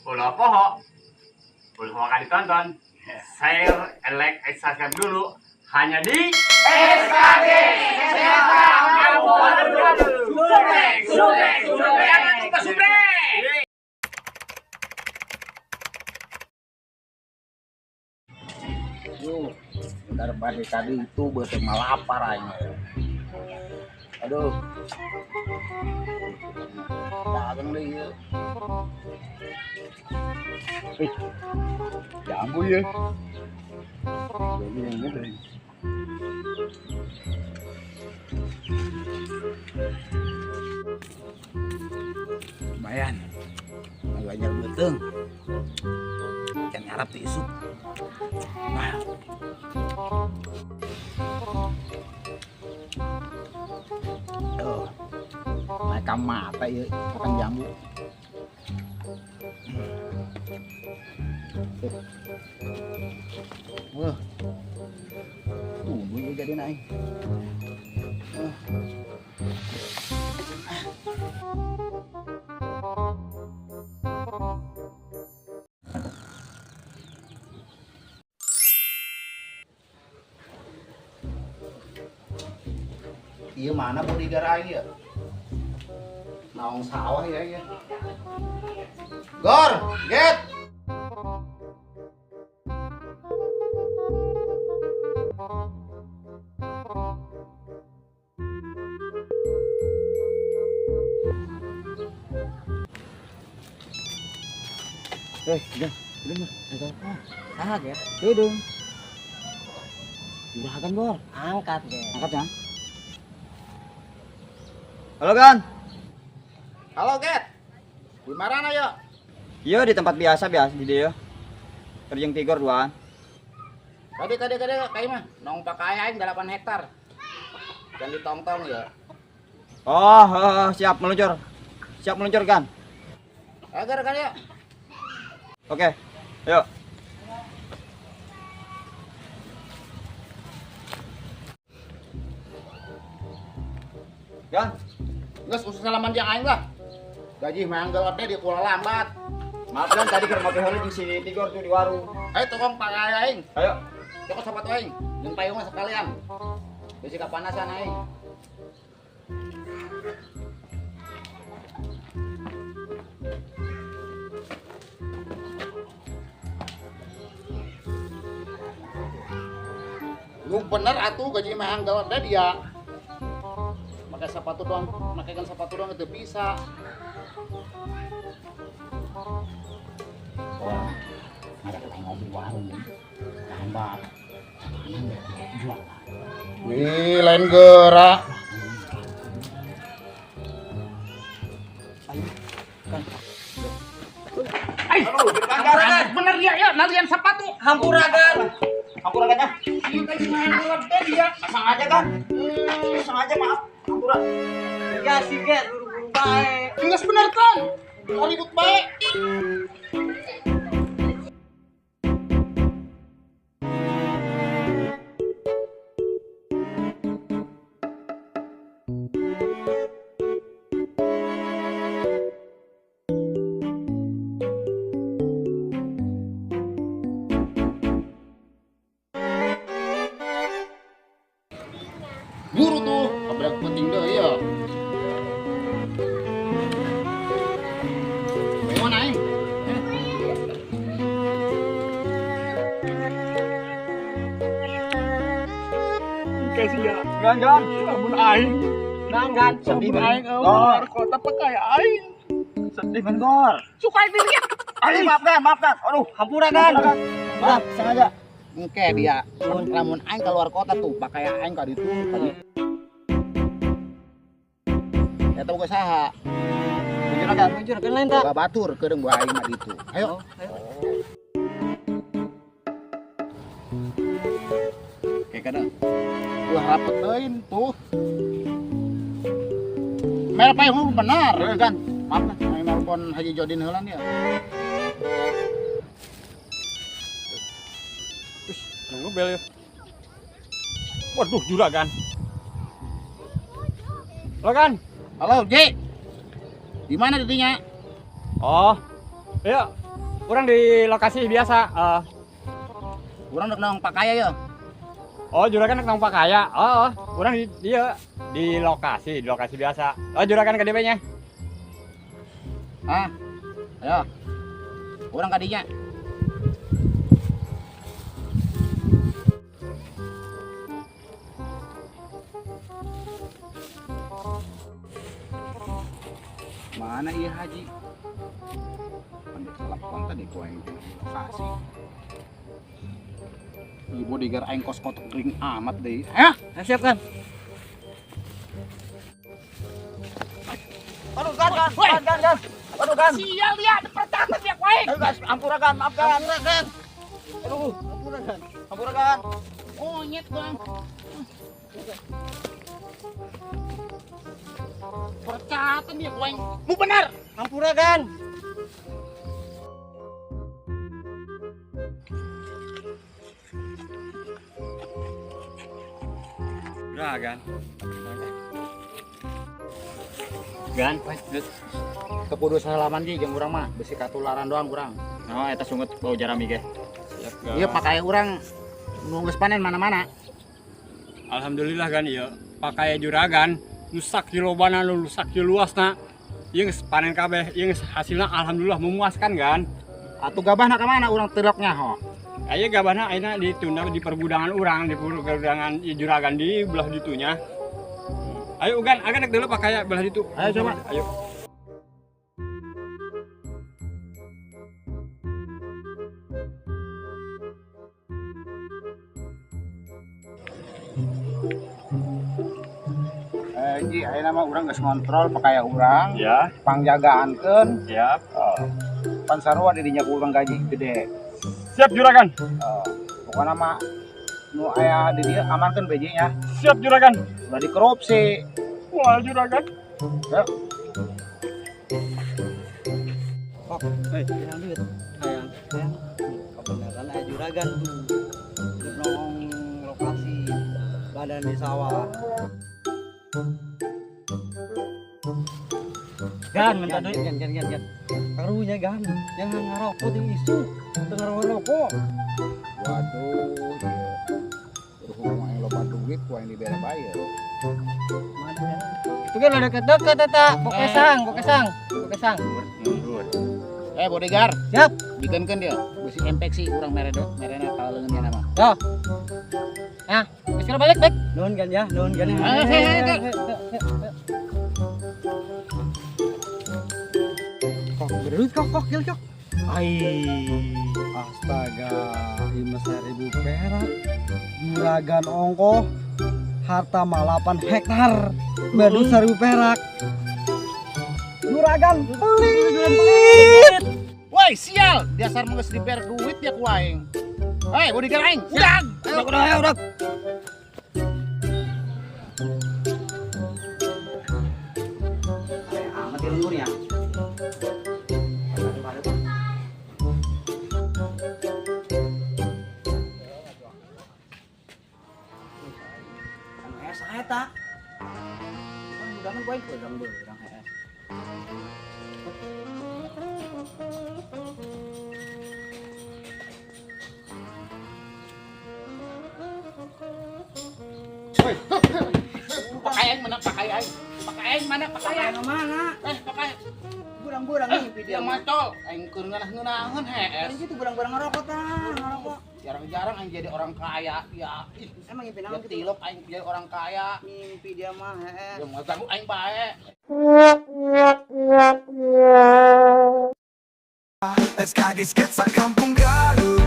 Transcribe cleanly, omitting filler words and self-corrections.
Pulau Poho. Pulau Poho akan ditonton. Saya subscribe dulu hanya di SKD Kesehatan Kabupaten Subrek. Jangan lupa Subrek. Yuk, daripada tadi itu betul malapar aja. Aduh, dagang deh ya. Jambu ya. Jadi yang ini. Lumayan, agak beteng. Jangan ngarap tisu. Nah. Tuh, naik mata ya, makan jambu. Wah, tumbuh jadi naik. Iya mana mau digarain ya? Naung sawah ya. Gor, get. Udah, angkat ya. Dudung. Juragan Gor, angkat ya. Angkat ya. Halo Gan. Halo Get. Di mana ya? Iya di tempat biasa di dia. Kerjeng tigor duaan. Kade kayak mah nong pakai aing 8 hektar. Dan ditong-tong ya. Oh, siap meluncur. Siap meluncur Gan. Agar kan ya. Oke. Yuk. Gan, Geus usus salaman jeung aing lah. Gaji manggal teh di pulau lambat. maaf Gan tadi keur ngopi heula di sini tigor tuh di warung. Ayo tukang pakai aing. Ayo. Cokot sepatu aing. Jeung payungna sekalian. Bisi kapanasan aing. Lu bener atuh gaji manggal teh dia. Pakai sepatu doang, makaikan sepatu doang itu bisa. Wah, ada kita ngopi warung nih. Lambat. Jual. Wih, lain gerak. Bener dia ya, nalian sepatu. Hampuragan. Hampuragannya. Ini gaji manggal teh dia. Sengaja Gan. Sengaja maaf. Hampura. Ya sih Get, buru-buru baik. Geus bener kan? Ribut baik. Buru tuh, kabrak penting deh ya. Mau naik? Kasih ya. Gan. Namun aing. Nanggan, Sedih Aing Gan. luar kota pakai aing. Sedih Gan Gor. Suka dilihat. Aduh, maaf Gan. Aduh, hampura Gan. Maaf, sengaja. Engke dia, lamun aing keluar kota tuh, pakai aing ka ditu tadi. Ya tahu ge saha? Jujur kan lain tak? Boga batur kedeung bu aing mah ditu. Ayo. Oke kadang. Wah rapet teuin tuh. Merah payung benar kan? Maaf lah, aing nelpon Haji Jodin heulan ya. Nunggu bel ya. Waduh, juragan. Halo Gan. Halo, Ji. Di mana didinya? Oh, iya. Orang di lokasi biasa. Urang rek naong pakaya ya. Oh, juragan nang Pak Kaya. Oh, orang di dia di lokasi biasa. Oh, juragan KDP-nya. Hah? Ayo. Urang kadinya. Mana iya Haji? Ambil telepon tadi gua yang di lokasi. Di bodyguard aing kos kotok kering amat deh. Hah? Siap kan? Aduh gan. Aduh gan. Sial dia, pertama dia kuaing. Aduh gan, ampurakan, maafkan. Aduh, ampurakan. Monyet bang. Percatan dia kuaing. Mu benar. Ampurakan. Juragan. Gan. Kepudu salaman di jeung urang mah besi katularan doang urang. Oh, eta sungut bau jarami ge. Iya pakai urang nunggu panen mana-mana. Alhamdulillah kan iya. Pakai juragan nusak kilobana nusak luasna. Ieu geus panen kabeh, ieu geus hasilna alhamdulillah memuaskan kan. Atuh gabahna ka mana urang tiloknya ho. Aya gabahna ayeuna ditunda di pergudangan urang, di pergudangan juragan di belah ditunya. Ayo Ugan, agan nek deuleu pakai belah ditu. Ayo coba. Ayo. Ji ayeuna mah urang geus ngontrol pakai urang. Ya, Pangjagaankeun. siap. Pan sarua di dinya ku urang gaji gede. Siap juragan. Pokoknya mah nu aya di dieu amankeun bejinya. Siap juragan. Udah dikorupsi. Wah, juragan. Ya. Lanjut. Sayang. Kebenaran aja juragan tuh. Di nong lokasi badan di sawah. Gan, minta duit. Gan. Karunya gan. Jangan ngerokok di isu. Dengar ngerokok. Waduh. Berhubung yang loba duit ku yang dibere bayar. Mana ya? Itu kan udah deket-deket eta. Bokesang. Bodyguard. Siap. Bikinkeun dia. Besi infeksi urang merena kaleungeunnya nama. Yo. Nah, bisa balik. Nuhun gan ya. Kok berduit kok gil. Astaga, 5.000 perak. Juragan ongkoh harta mah 8 hektar. Baru 1.000 perak. Juragan pelit. Woi, sial. Dasar mah geus diber duit ya ku aing. Hei, bodyguard aing. Udah. Udah. Amat di lembur ya. Saya tak. Udah kan boy, udah HS. Pakai aing mana? Mana? Pakai. Burang-burang nih Dia macol. Aing keur ngeunah-ngeunaheun Kan HS. gitu burang-burang ngerokok tah, ngerokok. Jarang-jarang aing jadi orang kaya. Ya, Emang ngimpi dia naon gitu? tilok aing jadi orang kaya. Mimpi dia mah Dia mau ganggu aing bae. Let's gadis sketsa kampung garu